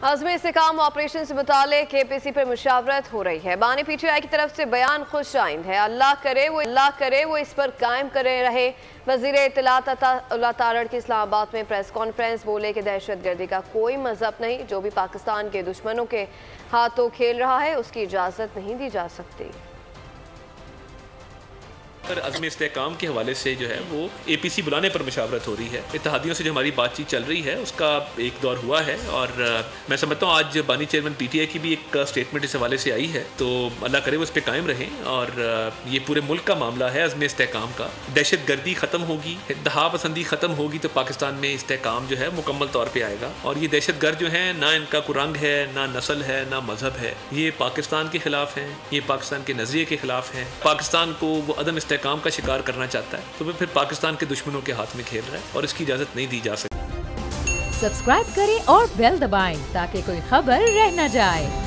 Azmi इस्तेकाम operation से मुतालिक KPC पर मुशावरत हो रही है। बानी PTI की तरफ से बयान खुश आइंद है। अल्लाह करे वो इस पर कायम करे रहे। वज़ीर इत्तलात अता तारड़ की इस्लामाबाद में प्रेस कॉन्फ्रेंस बोले कि दहशत गर्दी का कोई मजहब नहीं, जो भी पाकिस्तान के दुश्मनों के हाथों खेल रहा है उसकी इजाज़त नहीं दी जा सकती। अज़्म इस्तेहकाम के हवाले से जो है वो APC बुलाने पर मुशावरत हो रही है। इत्तेहादियों से जो हमारी बातचीत चल रही है उसका एक दौर हुआ है और मैं समझता हूँ आज बानी चेयरमैन PTI की भी एक स्टेटमेंट इस हवाले से आई है। तो अल्लाह करे वो इस पर कायम रहें और ये पूरे मुल्क का मामला है अज़्म इस्तेहकाम का। दहशत गर्दी ख़त्म होगी, इंतहा पसंदी ख़त्म होगी तो पाकिस्तान में इस्तेहकाम जो है मुकम्मल तौर पर आएगा। और ये दहशत गर्द जो है ना इनका कोई रंग है, ना नस्ल है, ना मजहब है। ये पाकिस्तान के ख़िलाफ़ हैं, ये पाकिस्तान के नज़रिए के ख़िलाफ़ हैं। पाकिस्तान को वो अदम इस्तेहकाम का शिकार करना चाहता है तो फिर पाकिस्तान के दुश्मनों के हाथ में खेल रहा है और इसकी इजाजत नहीं दी जा सकती। सब्सक्राइब करें और बेल दबाएं ताकि कोई खबर रह न जाए।